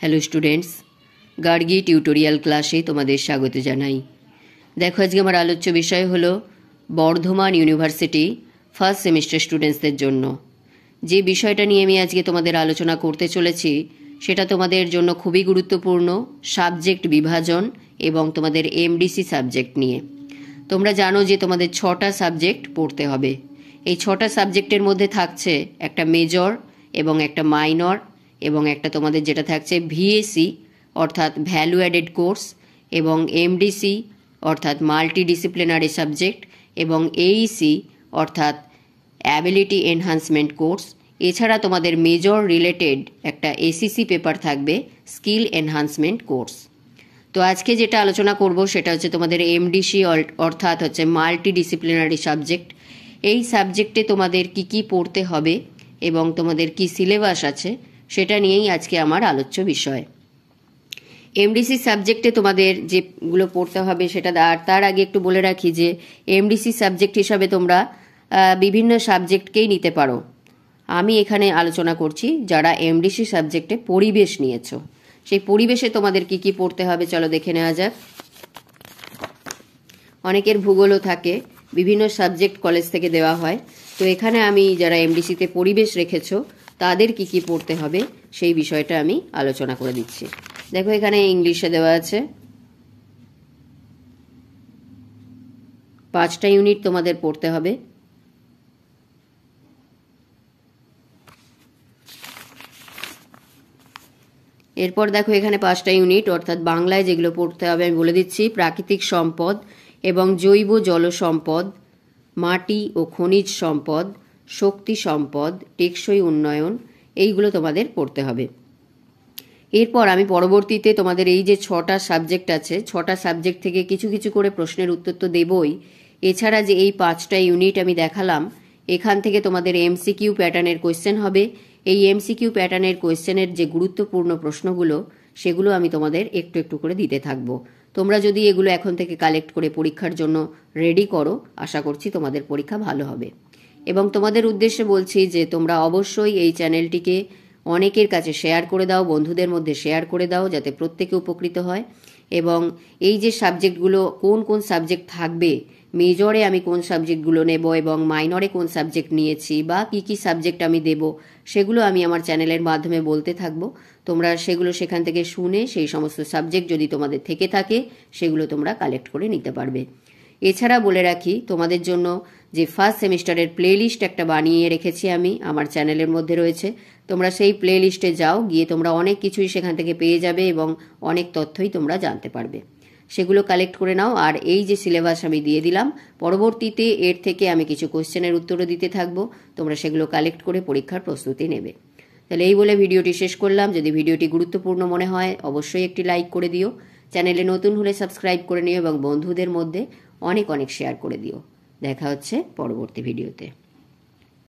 Hello students, Gargi tutorial ক্লাসে তোমাদের স্বাগত জানাই। দেখো, আজকে আমার আলোচ্য বিষয় হলো বর্ধমান ইউনিভার্সিটি ফার্স্ট সেমিস্টার স্টুডেন্টসদের জন্য যে বিষয়টা নিয়ে আমি আজকে তোমাদের আলোচনা করতে চলেছি সেটা তোমাদের জন্য খুবই গুরুত্বপূর্ণ, সাবজেক্ট বিভাজন এবং তোমাদের এমডিসি সাবজেক্ট নিয়ে। তোমরা জানো যে তোমাদের 6টা সাবজেক্ট পড়তে হবে। এই 6টা সাবজেক্টের মধ্যে থাকছে একটা মেজর এবং একটা মাইনর এবং একটা তোমাদের যেটা থাকছে ভিএসি অর্থাৎ ভ্যালু অ্যাডেড কোর্স এবং এমডিসি অর্থাৎ মাল্টিডিসিপ্লিনারি সাবজেক্ট এবং এইসি অর্থাৎ অ্যাবিলিটি এনহান্সমেন্ট কোর্স। এছাড়া তোমাদের মেজর রিলেটেড একটা এসিসি পেপার থাকবে, স্কিল এনহান্সমেন্ট কোর্স। তো আজকে যেটা আলোচনা করব সেটা হচ্ছে তোমাদের এমডিসি অর্থাৎ হচ্ছে মাল্টিডিসিপ্লিনারি সাবজেক্ট। এই সাবজেক্টে তোমাদের কি পড়তে হবে এবং তোমাদের কি সিলেবাস আছে সেটা নিয়েই আজকে আমার আলোচ্য বিষয়। এমডিসি সাবজেক্টে তোমাদের যেগুলো পড়তে হবে সেটা তার আগে একটু বলে রাখি যে এমডিসি সাবজেক্ট হিসাবে তোমরা বিভিন্ন সাবজেক্টকেই নিতে পারো। আমি এখানে আলোচনা করছি যারা এমডিসি সাবজেক্টে পরিবেশ নিয়েছো, সেই পরিবেশে তোমাদের কি পড়তে হবে চলো দেখে নেওয়া যাক। অনেকের ভূগোলও থাকে, বিভিন্ন সাবজেক্ট কলেজ থেকে দেওয়া হয়। তো এখানে আমি যারা এমডিসিতে পরিবেশ রেখেছো তাদের কি পড়তে হবে সেই বিষয়টা আমি আলোচনা করে দিচ্ছি। দেখো, এখানে ইংলিশে দেওয়া আছে 5টা ইউনিট তোমাদের পড়তে হবে। এরপর দেখো এখানে 5টা ইউনিট অর্থাৎ বাংলায় যেগুলো পড়তে হবে আমি বলে দিচ্ছি। প্রাকৃতিক সম্পদ এবং জৈব জল সম্পদ, মাটি ও খনিজ সম্পদ, শক্তি সম্পদ, টেকসই উন্নয়ন, এইগুলো তোমাদের পড়তে হবে। এরপর আমি পরবর্তীতে তোমাদের এই যে 6টা সাবজেক্ট আছে, 6টা সাবজেক্ট থেকে কিছু করে প্রশ্নের উত্তর তো দেবই। এছাড়া যে এই 5টা ইউনিট আমি দেখালাম এখান থেকে তোমাদের এমসিকিউ প্যাটার্নের কোয়েশ্চেন হবে। এই এমসিকিউ প্যাটার্নের কোয়েশ্চেনের যে গুরুত্বপূর্ণ প্রশ্নগুলো সেগুলো আমি তোমাদের একটু করে দিতে থাকবো। তোমরা যদি এগুলো এখন থেকে কালেক্ট করে পরীক্ষার জন্য রেডি করো, আশা করছি তোমাদের পরীক্ষা ভালো হবে। এবং তোমাদের উদ্দেশ্যে বলছি যে তোমরা অবশ্যই এই চ্যানেলটিকে অনেকের কাছে শেয়ার করে দাও, বন্ধুদের মধ্যে শেয়ার করে দাও যাতে প্রত্যেকে উপকৃত হয়। এবং এই যে সাবজেক্টগুলো কোন সাবজেক্ট থাকবে, মেজরে আমি কোন সাবজেক্টগুলো নেব এবং মাইনরে কোন সাবজেক্ট নিয়েছি বা কি সাবজেক্ট আমি দেব সেগুলো আমি আমার চ্যানেলের মাধ্যমে বলতে থাকবো। তোমরা সেগুলো সেখান থেকে শুনে সেই সমস্ত সাবজেক্ট যদি তোমাদের থেকে থাকে সেগুলো তোমরা কালেক্ট করে নিতে পারবে। এছাড়া বলে রাখি তোমাদের জন্য যে ফার্স্ট সেমিস্টারের প্লেলিস্ট একটা বানিয়ে রেখেছি আমি, আমার চ্যানেলের মধ্যে রয়েছে। তোমরা সেই প্লেলিস্টে যাও, গিয়ে তোমরা অনেক কিছুই সেখান থেকে পেয়ে যাবে এবং অনেক তথ্যই তোমরা জানতে পারবে। সেগুলো কালেক্ট করে নাও। আর এই যে সিলেবাস আমি দিয়ে দিলাম, পরবর্তীতে এর থেকে আমি কিছু কোশ্চেনের উত্তরও দিতে থাকবো, তোমরা সেগুলো কালেক্ট করে পরীক্ষার প্রস্তুতি নেবে। তাহলে এই বলে ভিডিওটি শেষ করলাম। যদি ভিডিওটি গুরুত্বপূর্ণ মনে হয় অবশ্যই একটি লাইক করে দিও, চ্যানেলে নতুন হলে সাবস্ক্রাইব করে নিও এবং বন্ধুদের মধ্যে অনেক শেয়ার করে দিও। দেখা হচ্ছে পরবর্তী ভিডিওতে।